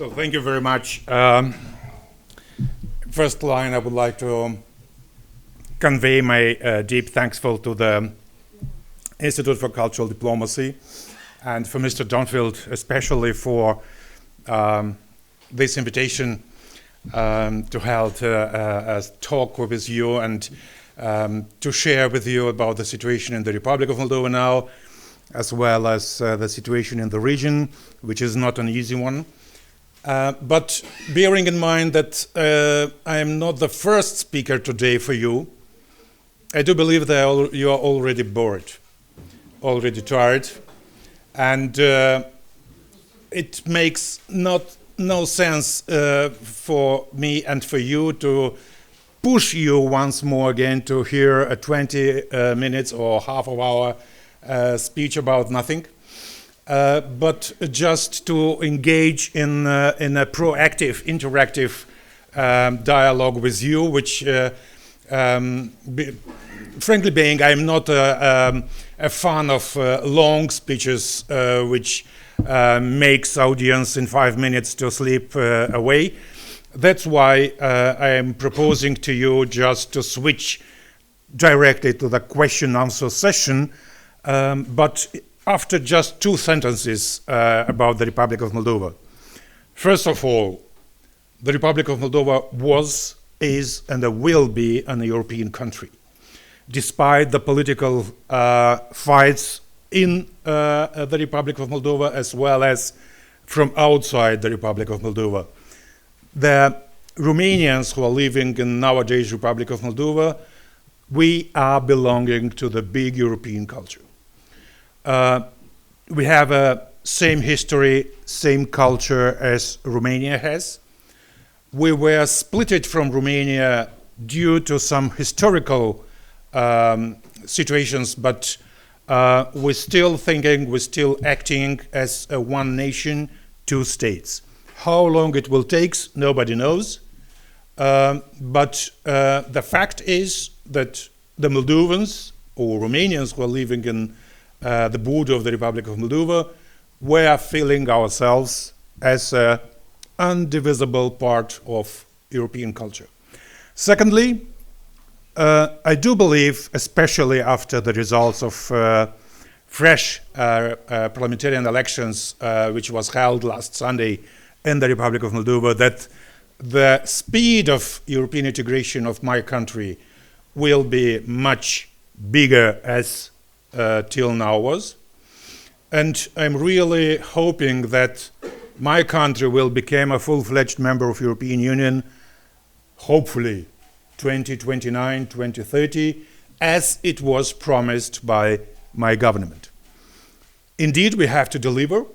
So thank you very much. First line, I would like to convey my deep thankful to the Institute for Cultural Diplomacy and for Mr. Donfield, especially for this invitation to hold a talk with you and to share with you about the situation in the Republic of Moldova now, as well as the situation in the region, which is not an easy one. But bearing in mind that I am not the first speaker today for you, I do believe that you are already bored, already tired, and it makes no sense for me and for you to push you once more again to hear a 20 minutes or half of hour speech about nothing. But just to engage in a proactive, interactive dialogue with you, which, frankly being, I'm not a fan of long speeches which makes audience in 5 minutes to sleep away. That's why I am proposing to you just to switch directly to the question-answer session, but after just 2 sentences about the Republic of Moldova. First of all, the Republic of Moldova was, is, and will be an European country, despite the political fights in the Republic of Moldova as well as from outside the Republic of Moldova. The Romanians who are living in nowadays Republic of Moldova, we are belonging to the big European culture. We have a same history, same culture as Romania has. We were splitted from Romania due to some historical situations, but we're still thinking, we're still acting as a one nation, 2 states. How long it will take, nobody knows. But the fact is that the Moldovans or Romanians who are living in the border of the Republic of Moldova, we are feeling ourselves as an indivisible part of European culture. Secondly, I do believe, especially after the results of fresh parliamentarian elections, which was held last Sunday in the Republic of Moldova, that the speed of European integration of my country will be much bigger as till now was. And I'm really hoping that my country will become a full-fledged member of European Union, hopefully 2029, 2030, as it was promised by my government. Indeed, we have to deliver.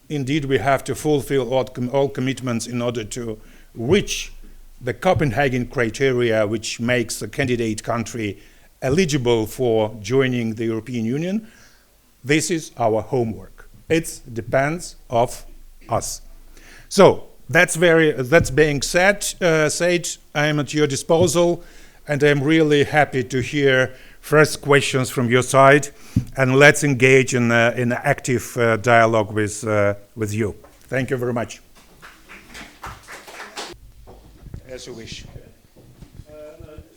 Indeed, we have to fulfill all commitments in order to reach the Copenhagen criteria, which makes a candidate country eligible for joining the European Union. This is our homework. It depends of us. So that's being said, I am at your disposal, and I'm really happy to hear first questions from your side, and let's engage in an active dialogue with you. Thank you very much. As you wish.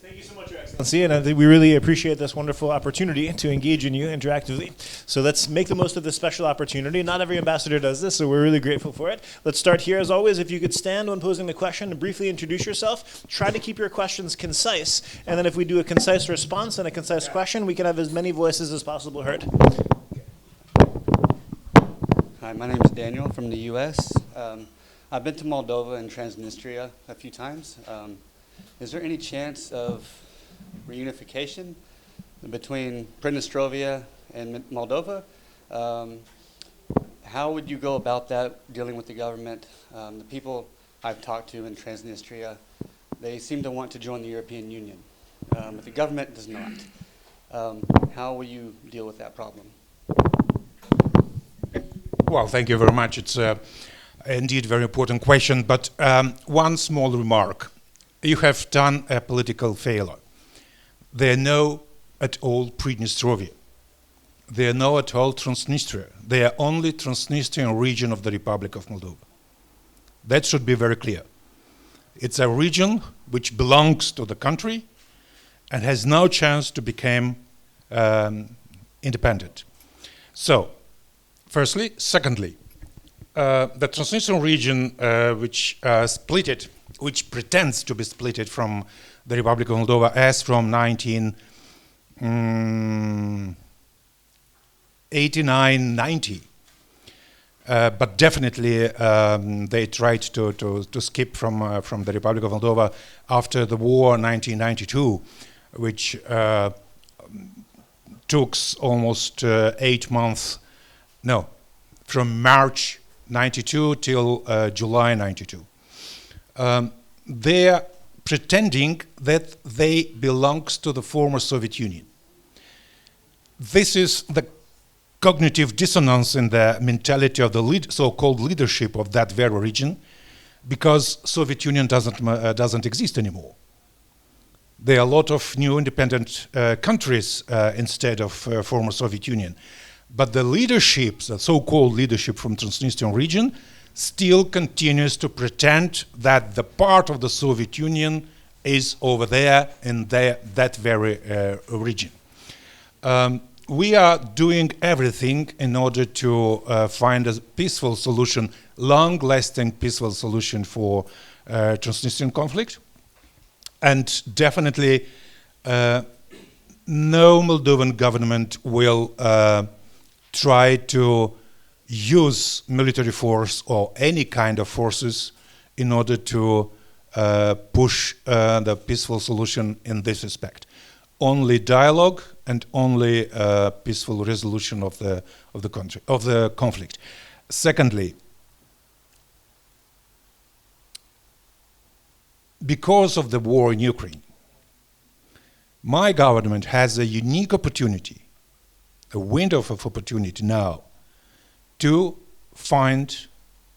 Thank you so much, Your Excellency, and I think we really appreciate this wonderful opportunity to engage in you interactively. So let's make the most of this special opportunity. Not every ambassador does this, so we're really grateful for it. Let's start here, as always. If you could stand when posing the question and briefly introduce yourself. Try to keep your questions concise, and then if we do a concise response and a concise question, we can have as many voices as possible heard. Hi, my name is Daniel from the U.S. I've been to Moldova and Transnistria a few times. Is there any chance of reunification between Pridnestrovia and Moldova? How would you go about that, dealing with the government? The people I've talked to in Transnistria, they seem to want to join the European Union, but the government does not. How will you deal with that problem? Well, thank you very much. It's indeed a very important question, but one small remark. You have done a political failure. There are no at all Pridnestrovia. There are no at all Transnistria. They are only Transnistrian region of the Republic of Moldova. That should be very clear. It's a region which belongs to the country and has no chance to become independent. So, firstly. Secondly, the Transnistrian region which pretends to be splitted from the Republic of Moldova as from 1989-90. But definitely they tried to skip from the Republic of Moldova after the war 1992, which took almost 8 months, no, from March 92 till July 92. They're pretending that they belongs to the former Soviet Union. This is the cognitive dissonance in the mentality of the so-called leadership of that very region, because Soviet Union doesn't exist anymore. There are a lot of new independent countries instead of former Soviet Union. But the leadership, the so-called leadership from Transnistrian region, still continues to pretend that the part of the Soviet Union is over there in that very region. We are doing everything in order to find a peaceful solution, long-lasting peaceful solution for Transnistrian conflict. And definitely no Moldovan government will try to use military force or any kind of forces in order to push the peaceful solution in this respect. Only dialogue and only peaceful resolution of the conflict. Secondly, because of the war in Ukraine, my government has a unique opportunity, a window of opportunity now, to find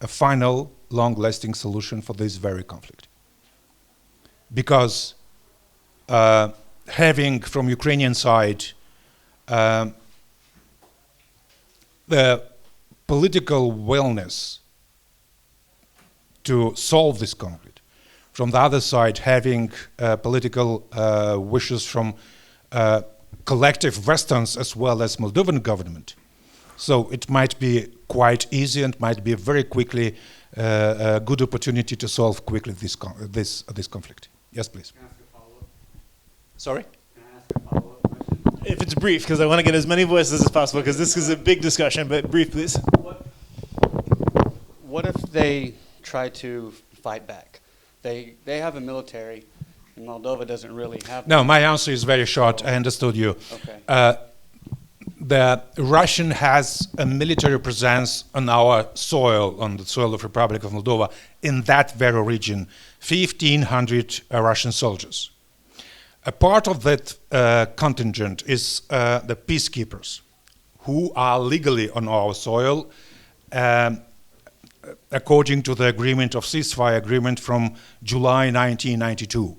a final, long-lasting solution for this very conflict. Because having from Ukrainian side the political willingness to solve this conflict, from the other side having political wishes from collective Westerns as well as Moldovan government. So it might be quite easy and might be very quickly a good opportunity to solve quickly this conflict. Yes, please. Can I ask a follow-up? Sorry? Can I ask a follow-up question? If it's brief, because I want to get as many voices as possible, because this is a big discussion, but brief, please. What if they try to fight back? They have a military, and Moldova doesn't really have. No, my answer is very short. I understood you. Okay. The Russian has a military presence on our soil, on the soil of Republic of Moldova, in that very region, 1,500 Russian soldiers. A part of that contingent is the peacekeepers, who are legally on our soil, according to the agreement of ceasefire agreement from July 1992.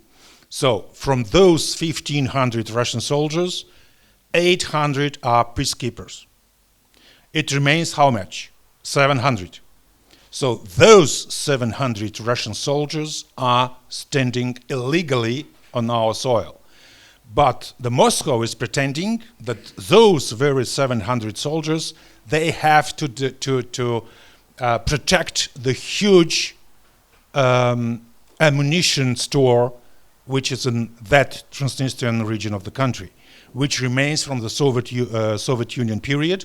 So from those 1,500 Russian soldiers, 800 are peacekeepers. It remains how much? 700. So those 700 Russian soldiers are standing illegally on our soil. But the Moscow is pretending that those very 700 soldiers, they have to protect the huge ammunition store which is in that Transnistrian region of the country, which remains from the Soviet Union period.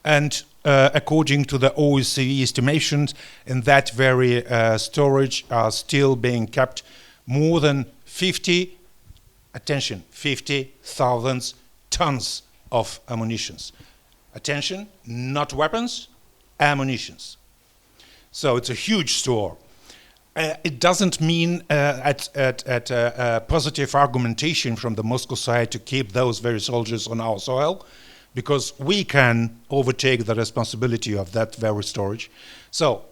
And according to the OSCE estimations, in that very storage are still being kept more than 50,000 tons of ammunitions. Attention, not weapons, ammunitions. So it's a huge store. It doesn't mean at positive argumentation from the Moscow side to keep those very soldiers on our soil, because we can overtake the responsibility of that very storage. So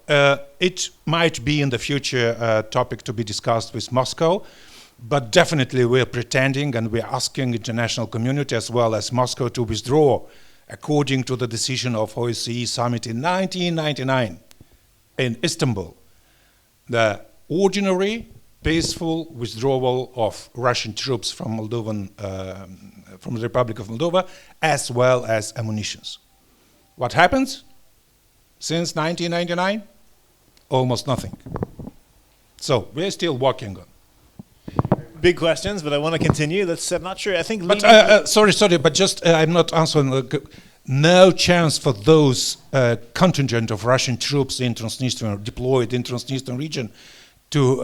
it might be in the future a topic to be discussed with Moscow, but definitely we're pretending and we're asking international community as well as Moscow to withdraw according to the decision of OSCE summit in 1999 in Istanbul. the ordinary, peaceful withdrawal of Russian troops from from the Republic of Moldova, as well as ammunitions. What happens? Since 1999, almost nothing. So we're still working on. Big questions, but I want to continue. I'm not sure. I think. But sorry, but just I'm not answering. No chance for those contingent of Russian troops in Transnistria, deployed in Transnistrian region, to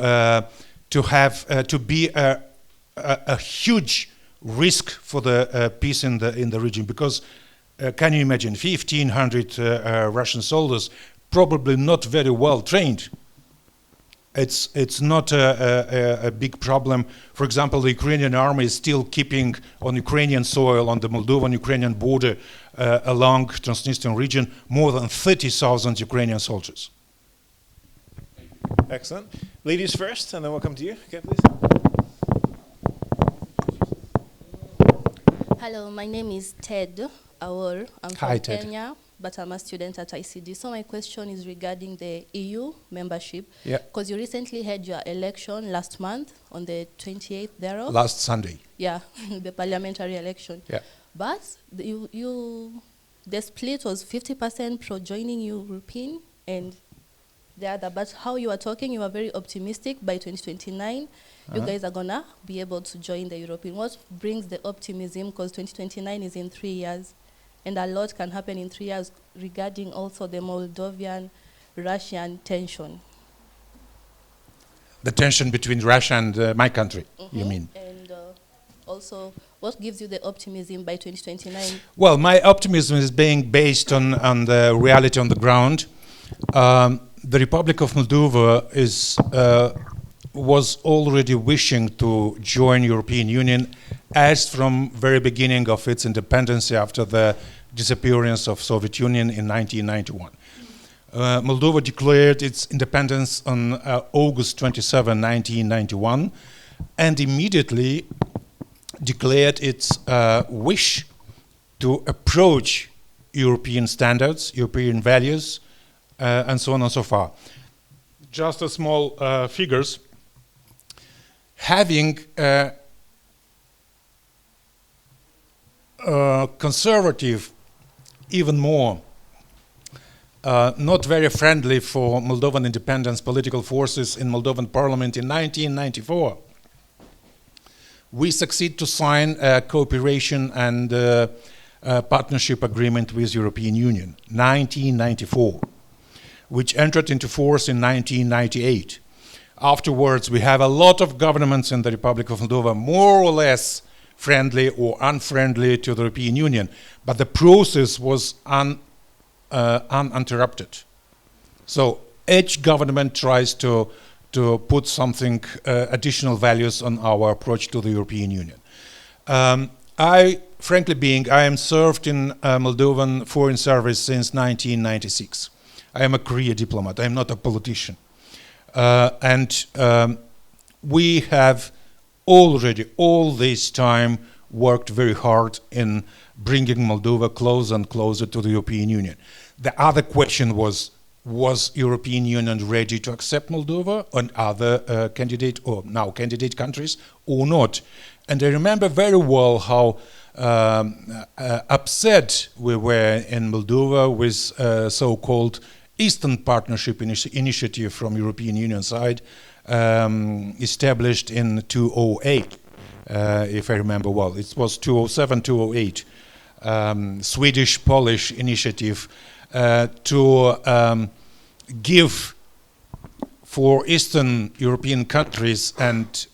be a huge risk for the peace in the region, because can you imagine 1,500 Russian soldiers, probably not very well trained. It's not a big problem. For example, the Ukrainian army is still keeping on Ukrainian soil, on the Moldovan-Ukrainian border, along Transnistrian region, more than 30,000 Ukrainian soldiers. Excellent. Ladies first, and then we'll come to you. Okay, please. Hello, my name is Ted Awor. I'm Hi, from Ted. Kenya, but I'm a student at ICD. So my question is regarding the EU membership. Yeah. Because you recently had your election last month on the 28th thereof. Last Sunday. Yeah, the parliamentary election. Yeah. But the split was 50% pro joining European and the other. But how you are talking, you are very optimistic. By 2029, you guys are gonna be able to join the European. What brings the optimism? Because 2029 is in 3 years, and a lot can happen in 3 years regarding also the Moldovan-Russian tension. The tension between Russia and my country, you mean? And also, what gives you the optimism by 2029? Well, my optimism is being based on the reality on the ground. The Republic of Moldova was already wishing to join European Union as from very beginning of its independence after the disappearance of Soviet Union in 1991. Moldova declared its independence on August 27, 1991, and immediately declared its wish to approach European standards, European values, and so on and so far. Just a small figures. Having conservative, even more, not very friendly for Moldovan independence political forces in Moldovan parliament in 1994, we succeed to sign a cooperation and partnership agreement with European Union, 1994, which entered into force in 1998. Afterwards, we have a lot of governments in the Republic of Moldova, more or less friendly or unfriendly to the European Union, but the process was uninterrupted. So each government tries to put something, additional values on our approach to the European Union. I am served in Moldovan Foreign Service since 1996. I am a career diplomat. I am not a politician. We have already all this time worked very hard in bringing Moldova closer and closer to the European Union. The other question was European Union ready to accept Moldova and other candidate or now candidate countries or not? And I remember very well how upset we were in Moldova with so-called Eastern Partnership Initiative from European Union side, established in 2008, if I remember well. It was 2007, 2008, Swedish-Polish initiative to give for Eastern European countries and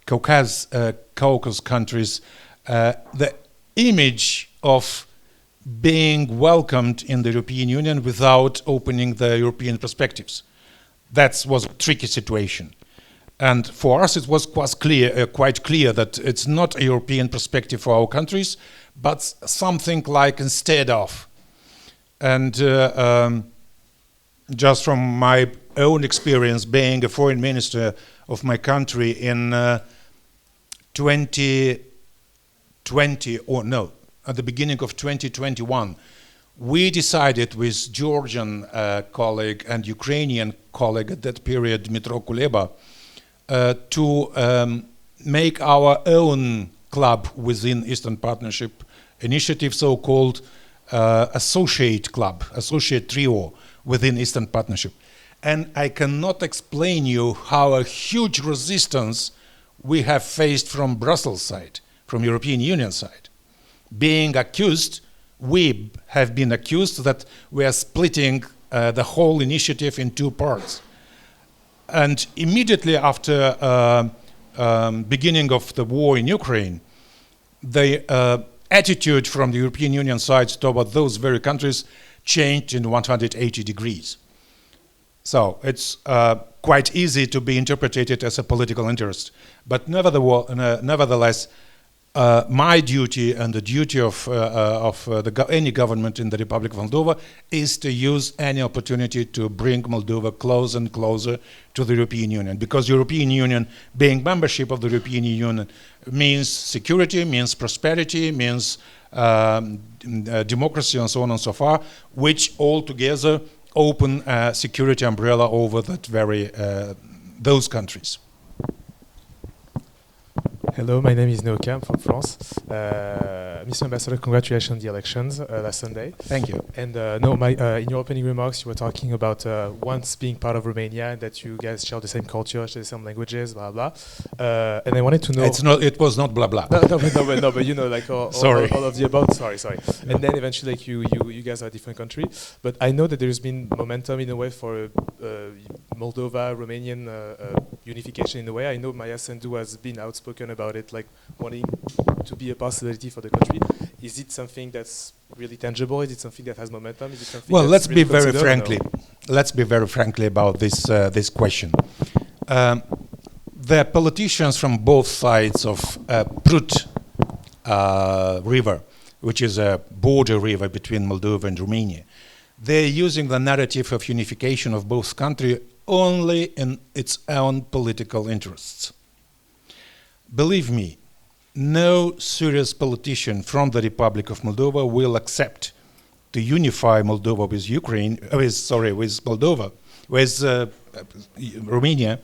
Caucasus countries the image of being welcomed in the European Union without opening the European perspectives. That was a tricky situation. And for us it was quite clear that it's not a European perspective for our countries, but something like instead of. And just from my own experience being a foreign minister of my country in 2020, or no, at the beginning of 2021, we decided with Georgian colleague and Ukrainian colleague at that period, Dmitro Kuleba, to make our own club within Eastern Partnership Initiative, so-called associate club, associate trio within Eastern Partnership. And I cannot explain you how a huge resistance we have faced from Brussels side, from European Union side. Being accused, we have been accused that we are splitting the whole initiative in two parts. And immediately after beginning of the war in Ukraine, the attitude from the European Union side toward those very countries changed in 180 degrees. So it's quite easy to be interpreted as a political interest. But nevertheless, my duty and the duty of any government in the Republic of Moldova is to use any opportunity to bring Moldova closer and closer to the European Union. Because European Union, being membership of the European Union, means security, means prosperity, means democracy and so on and so forth, which all together open a security umbrella over that very those countries. Hello, my name is Neoka, I'm from France. Mr. Ambassador, congratulations on the elections last Sunday. Thank you. And in your opening remarks, you were talking about once being part of Romania and that you guys share the same culture, share the same languages, blah blah. And I wanted to know. It was not blah blah. No, but you know, like all of the above. Sorry. No. And then eventually, like you guys are a different country. But I know that there's been momentum in a way for Moldova, Romanian unification in a way. I know Maya Sandu has been outspoken about it, like wanting to be a possibility for the country. Is it something that's really tangible? Is it something that has momentum? Is it something? Well, let's really be very frankly. Let's be very frankly about this question. The politicians from both sides of Prut River, which is a border river between Moldova and Romania, they're using the narrative of unification of both countries only in its own political interests. Believe me, no serious politician from the Republic of Moldova will accept to unify Moldova with Romania,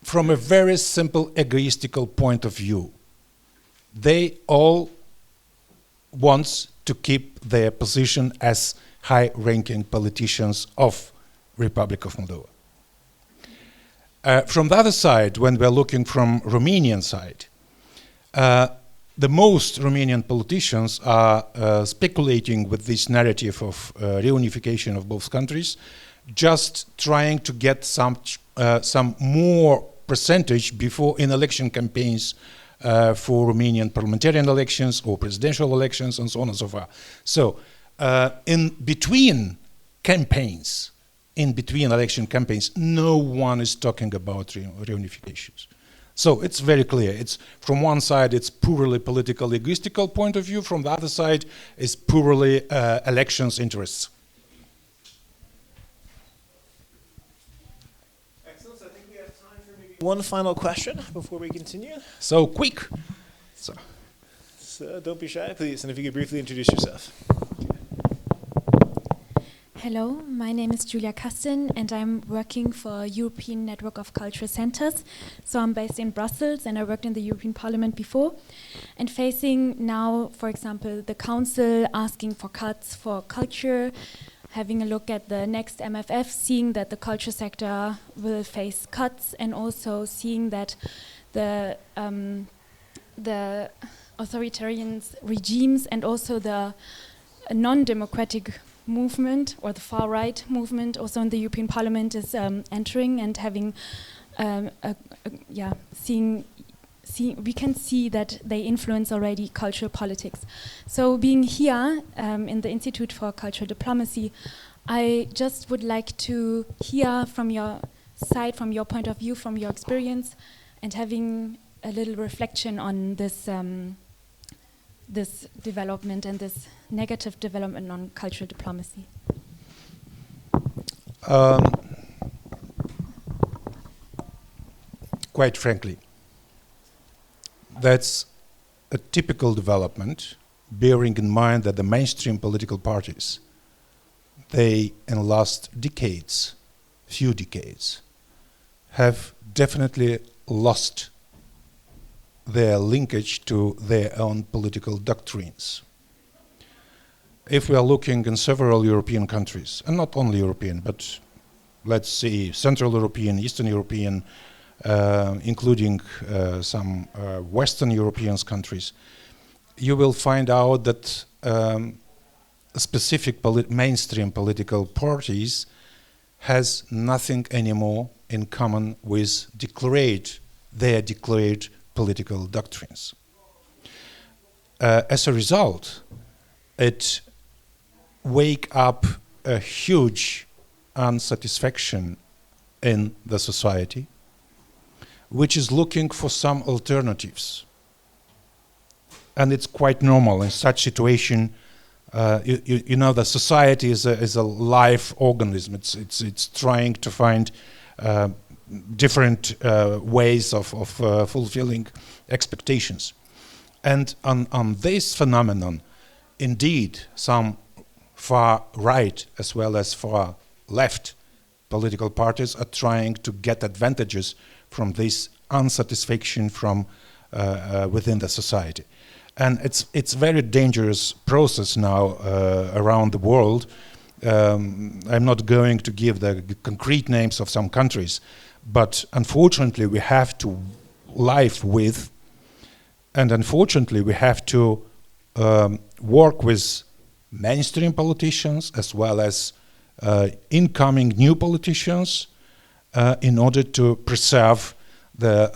from a very simple egoistical point of view. They all want to keep their position as high-ranking politicians of Republic of Moldova. From the other side, when we're looking from Romanian side, the most Romanian politicians are speculating with this narrative of reunification of both countries, just trying to get some more percentage before in election campaigns for Romanian parliamentarian elections or presidential elections and so on and so forth. So in between campaigns, in between election campaigns, no one is talking about reunifications. So it's very clear. It's from one side, it's purely political, egoistical point of view. From the other side, it's purely elections interests. Excellent. So I think we have time for maybe one final question before we continue. So quick. So don't be shy, please. And if you could briefly introduce yourself. Hello, my name is Julia Kasten and I'm working for European Network of Cultural Centers. So I'm based in Brussels and I worked in the European Parliament before. And facing now, for example, the Council asking for cuts for culture, having a look at the next MFF, seeing that the culture sector will face cuts and also seeing that the authoritarian regimes and also the non-democratic movement or the far-right movement also in the European Parliament is entering and having we can see that they influence already cultural politics. So being here in the Institute for Cultural Diplomacy, I just would like to hear from your side, from your point of view, from your experience, and having a little reflection on this this development and this negative development on cultural diplomacy. Quite frankly, that's a typical development bearing in mind that the mainstream political parties, they in last decades, few decades, have definitely lost their linkage to their own political doctrines. If we are looking in several European countries, and not only European, but let's see, Central European, Eastern European, including some Western European countries, you will find out that specific mainstream political parties has nothing anymore in common with their declared political doctrines. As a result, it wake up a huge unsatisfaction in the society, which is looking for some alternatives. And it's quite normal in such situation. You know, the society is a live organism. It's trying to find different ways of fulfilling expectations. And on this phenomenon, indeed, some far right as well as far left political parties are trying to get advantages from this unsatisfaction from within the society. And it's very dangerous process now around the world. I'm not going to give the concrete names of some countries, but unfortunately we have to live with, and unfortunately we have to work with mainstream politicians as well as incoming new politicians in order to preserve the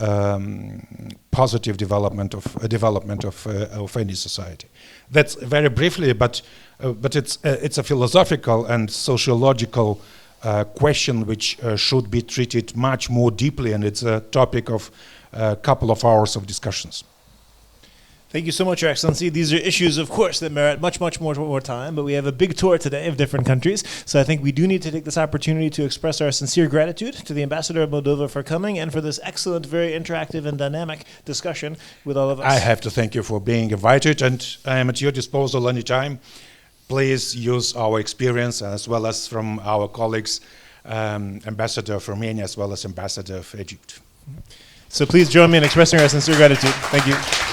positive development of any society. That's very briefly, but it's a philosophical and sociological question which should be treated much more deeply, and it's a topic of a couple of hours of discussions. Thank you so much, Your Excellency. These are issues, of course, that merit much more time, but we have a big tour today of different countries, so I think we do need to take this opportunity to express our sincere gratitude to the Ambassador of Moldova for coming and for this excellent, very interactive and dynamic discussion with all of us. I have to thank you for being invited, and I am at your disposal anytime. Please use our experience as well as from our colleagues, Ambassador of Romania as well as Ambassador of Egypt. So please join me in expressing our sincere gratitude. Thank you.